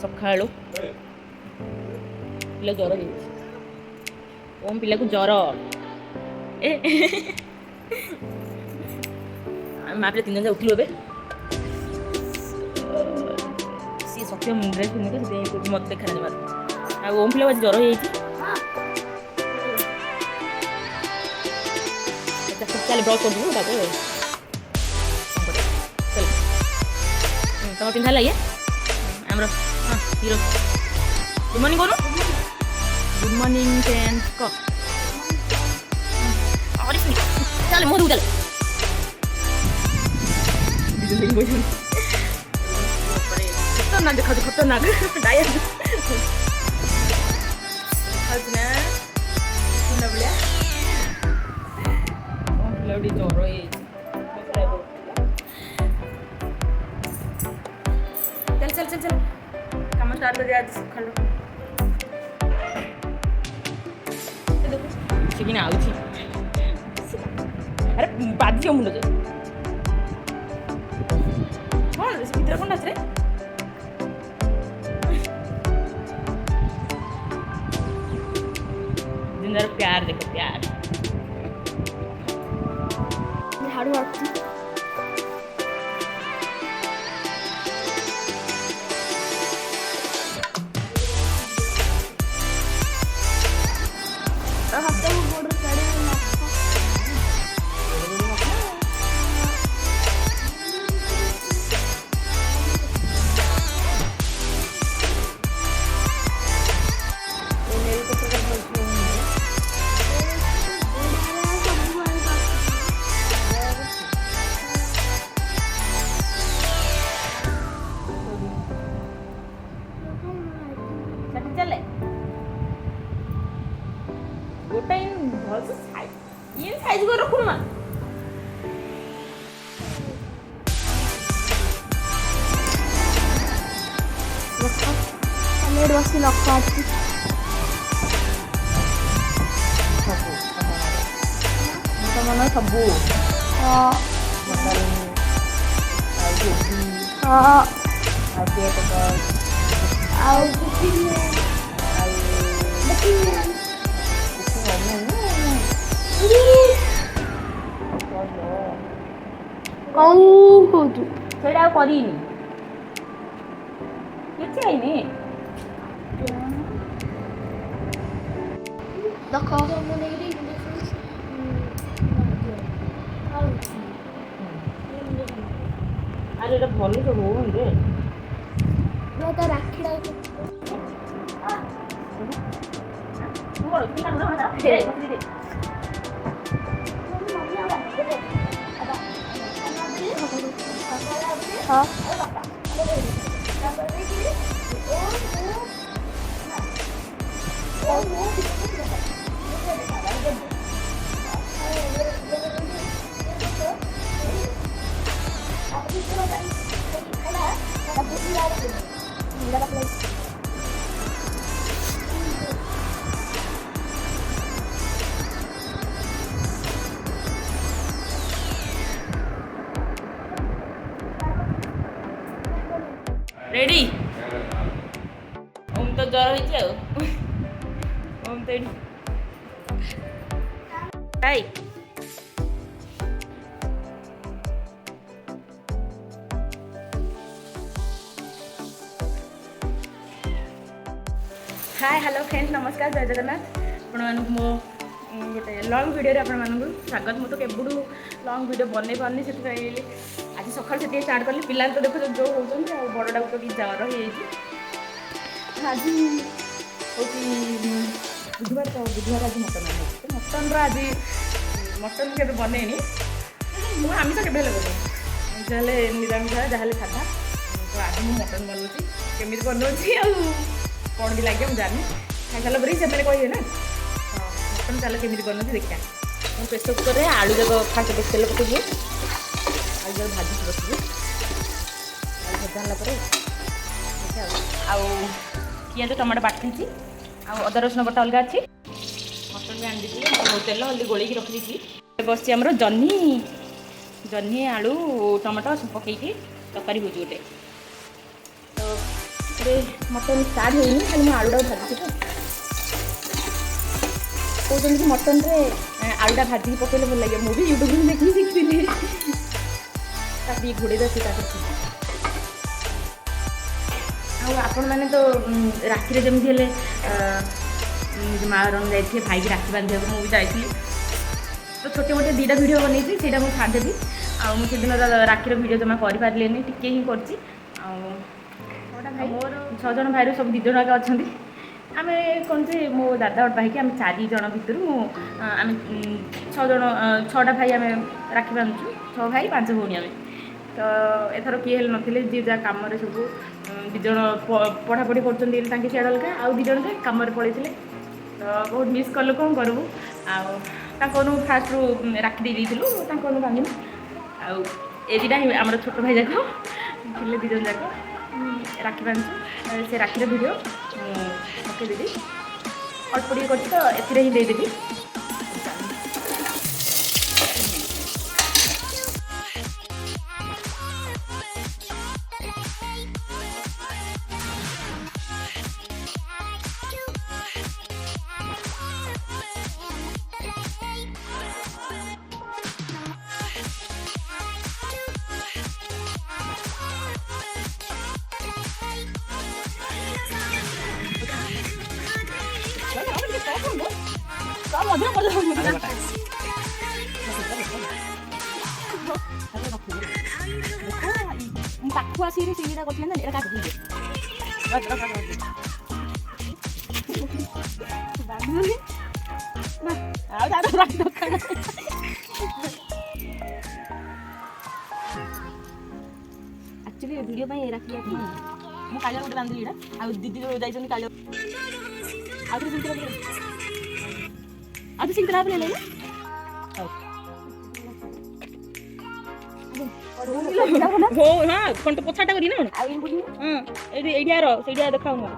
सकाळू पिला ज्वर हो ओम पिला को ज्वर ए माँ पिला 3 जन उठिलु ए सी सत्य मुंडे सुनि तो मत देखा नहीं आ ओम पिला आज ज्वर हो चल ब्रश कर दूँ चल तुम पिंधा लगे आमर हाँ हीरो गुड मॉर्निंग कौन गुड मॉर्निंग फ्रेंड कह चल मोह चल खतरनाक देखा खतरनाक डायट ज्वर चल चल चल चल काम स्टार्ट कर आज सकाळू देखो आउची अरे बाजी मुंड हाँ भितर कौन नाच रे जिंदर प्यार देखो प्यार झाड़ू आती चले गोटे भल ये साइज कर रखु ना बसी लख मन सबू ସେଇଟା ଆଉ କରିନି କିଛି ହେଇନି ଦେଖ ଆରେ ଏଇଟା ଭଲ ତ ହଉନି ରେ ତ ରାକ୍ଷୀଟା हाँ रेडी ओम तो ज्वर होइछे ओम तो हाय हाय हेलो फ्रेंड्स नमस्कार जय जगन्नाथ आपण मानक मो गोटे लॉन्ग वीडियो रे आपण मानक स्वागत मु तो केबुडू लॉन्ग वीडियो बनै पारनी से आज सकाल से स्टार्ट कली पिला तो देखो जो होउछन आ बड़डा को कि ज्वर हो आज बुधवार तो बुधवार आज मटन मटन आज मटन के बनैनी मुझे आमिष के जहाँ निरामिष जहाँ साधा तो आज मुझे मटन बनाऊँगी केमी बनाऊँगी कौन भी लगे मुझे जानी खाई सारा पर से कहे ना मटन चलो केमी बनाऊँगी देखा मुझे प्रेसर कुकर में आलू जाक फास्ट तेल पकड़ आलू जाक भाजी बसबी आलू भजा पिज टमाटो बाटी अदा रसुण बटा अलग अच्छी मटन भी आनी तेल हल्दी गोल रखी बस आमर जह्नी जह्नी आलू टमाटो सब पकईकि तरकारी हो गोटे तो ଏବେ ମଟନ୍ ଷ୍ଟାର୍ଟ ହେଇନି, ଖାଲି ମୁଁ ଆଳୁଟାକୁ ଭାଜିଛି ତ। କହୁଛନ୍ତି କି ମଟନ୍ରେ ଆଳୁଟା ଭାଜିକି ପକେଇଲେ ଭଲ ଲାଗିବ। ମୁଁ ବି ୟୁଟ୍ୟୁବରୁ ଦେଖିକି ଶିଖିଥିଲି। ତାକୁ ଟିକେ ଘୋଡ଼େଇ ଦେଉଛି ତାପରେ। ଆଉ ଆପଣମାନେ ତ ରାତିରେ ଯେମିତି ହେଲେ ମା ରଙ୍ଗ ଯାଇଥିଲେ ଭାଇକି ରାକ୍ଷୀ ବାନ୍ଧିବାକୁ, ମୁଁ ବି ଯାଇଥିଲି। ତ ଛୋଟ ମୋଟେ 2ଟା ଭିଡ଼ିଓ ବନେଇଛି, ସେଇଟା ମୁଁ ଛାଡ଼ିଦେବି। ଆଉ ମୁଁ ସେଦିନ ରାକ୍ଷୀର ଭିଡ଼ିଓ ଜମା କରିପାରିଲିନି, ଟିକେ ହିଁ କରିଛି। ଆଉ 6ଟା ଭାଇ, ମୋର 6 ଜଣ ଭାଇରୁ ସବୁ 2 ଜଣ ଆଗ ଅଛନ୍ତି। ଆମେ କ'ଣ ଯେ ମୋ ଦାଦା ଗୋଟେ ଭାଇକି ଆମେ 4 ଜଣ ଭିତରୁ ଆମେ 6ଟା ଭାଇ ଆମେ ରାକ୍ଷୀ ବାନ୍ଧୁଛୁ। 6 ଭାଇ 5 ଭଉଣୀ ଆମେ। ତ ଏଥର କିଏ ହେଲେ ନଥିଲେ, ଯିଏ ଯାହା କାମରେ ସବୁ 2 ଜଣ ପଢ଼ାପଢ଼ି କରୁଛନ୍ତି ତାଙ୍କେ ସିଆଡ଼େ ଅଲଗା, ଆଉ 2 ଜଣ କାମରେ ପଳେଇଥିଲେ। ତ ବହୁତ ମିସ୍ କଲୁ, କ'ଣ କରିବୁ। ଆଉ ତାଙ୍କନୁ ଫାଷ୍ଟରୁ ରାକ୍ଷୀ ଦେଇଥିଲୁ, ତାଙ୍କନୁ ବାନ୍ଧିଲୁ। ଆଉ ଏ 2ଟା ହିଁ ଆମର ଛୋଟ ଭାଇ ଯାକ ଥିଲେ, 2 ଜଣ ଯାକ ରାକ୍ଷୀ ବାନ୍ଧିଛୁ। ସେ ରାକ୍ଷୀର ଭିଡ଼ିଓ ପକେଇଦେବି, ଅଳ୍ପ ଟିକେ କରିଛି ତ ଏଥିରେ ହିଁ ଦେଇଦେବି। ପାଖୁ ଆସିକି ସେଇଟା କରିଥିଲେ ନା, ଏଇଟା କାଟିଦେଇଛି। ଆଉ ତାର ଦରକାର ଆକ୍ଚୁଆଲି ଭିଡ଼ିଓ ପାଇଁ ରାକ୍ଷୀ ମୁଁ କାଳିଆ ଗୋଟେ ବାନ୍ଧିଲି ଏଇଟା। ଆଉ ଦିଦି ଯୋଉ ଯାଇଛନ୍ତି କାଳିଆ, ଆଉ ଥରେ ସିଙ୍ଗିଲା ପରେ ଆଉ ସିଙ୍ଗିଲା ପରେ ହେଲେ हो हाँ कौन तो पोछाटा करी ना हां एडी आरो सेडी देखाऊ ना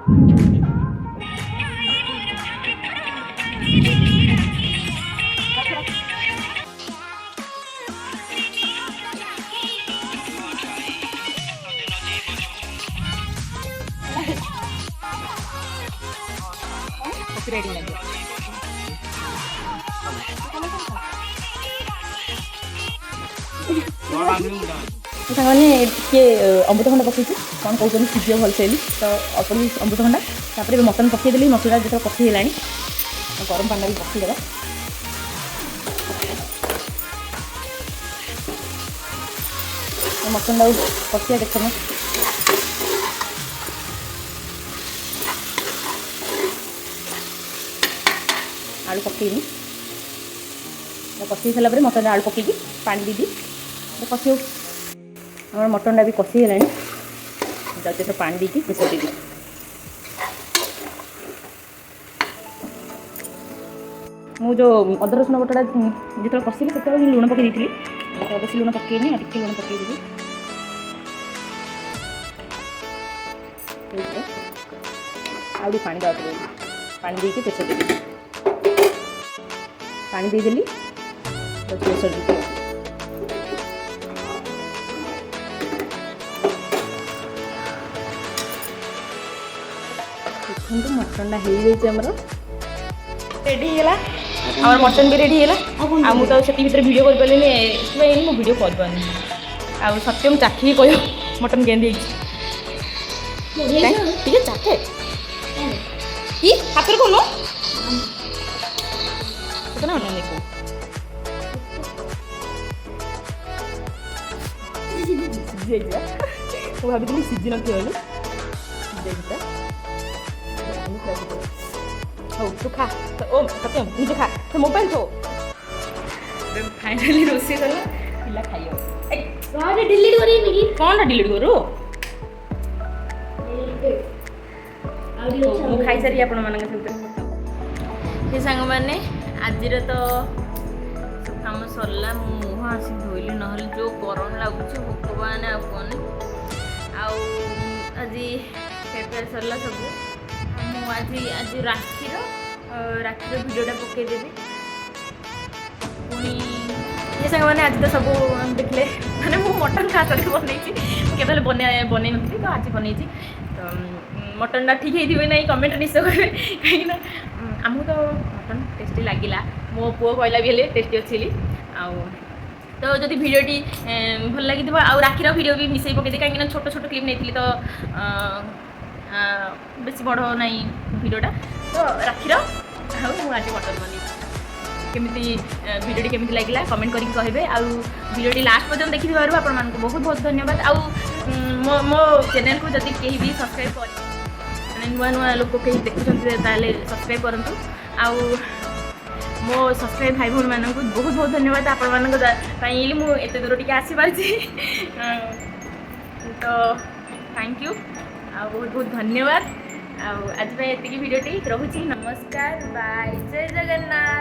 रेडी लगे सामने टे अमृतभंडा पकई कौन कहते सीझे भलसे तो अल्प अमृतभंडा तापर मटन पकईदेली मसला जो कषिला गरम पानी भी पकईदेवा मटन टाक कषिया देखना आलू पकईनी कषि सारापर मटन आलू पकईकी पानी दीदी कषि आम मटनटा भी कषिगला जाते तो पानी देकी प्रेसर देवी मु जो अदा रसुण बटाटा जो कषिली से लुण पकई दी बेस लुण पकईनी टे लुण पकईदेवी आउे पानी दे पानी देकी प्रेसर देवी पानी देदेली प्रेसर देवी देखो मटन हो रेडी है मटन भी रेडी है मुझे से वीडियो कर पारे मु वीडियो कर पानी आ सत्यम चाखी कह मटन केंदी ठीक है चाखे कि हाथ कौन ना देखो भाभी सीझी नथी हो तू खा ओ सत्यम निजे खा तो मोबाइल थो फाइनली रोसे गला पिला खाइयो ए कौन डिलीट करी निकी कौन डिलीट करू मु खाई सारी आपण मन सहित हे संग माने आजिर तो काम सरला मुह आसी धोइली नहले जो गरम लागुछ भगवान आ कोन आज पेपर सरला सब आज राखीर वीडियोटा पकईदेवी पुणी ये सांग मैंने आज तो सब देखले मैंने मु मटन खास करके बनई केवल बन नी तो आज बनई तो मटनटा ठीक है ना कमेंट निश्चय करेंगे कहीं आमको तो मटन टेस्टी लगिला मो पुओ कहला भी टेस्टी अच्छी तो जब भिडियोटी भल लगी आउ राखीर भिडियो भी मिसई पकई कहीं छोट छोट क्लिप नहीं तो बेसी बड़ ना भिडियोटा तो राखीर आज मटन बनी केमिति भिडियोटी केमिति लगिला कमेंट करके कहबे आ भिडियोटी लास्ट पर्यंत देखि दिबारु आपन मान को बहुत बहुत धन्यवाद आ मो चैनल को जदि केही भी सब्सक्राइब कर माने नुआ नुआ लोक केही देखुछन्ते ताले सब्सक्राइब करंतु आ मो सब्सक्राइब भाई भौणी मानक बहुत बहुत धन्यवाद आपण मानक मु एते दूर टिके आसी पारछि तो थैंक यू आ बहुत बहुत धन्यवाद आज एतिकी भिडियोटी रहुछि नमस्कार बाय जय जगन्नाथ।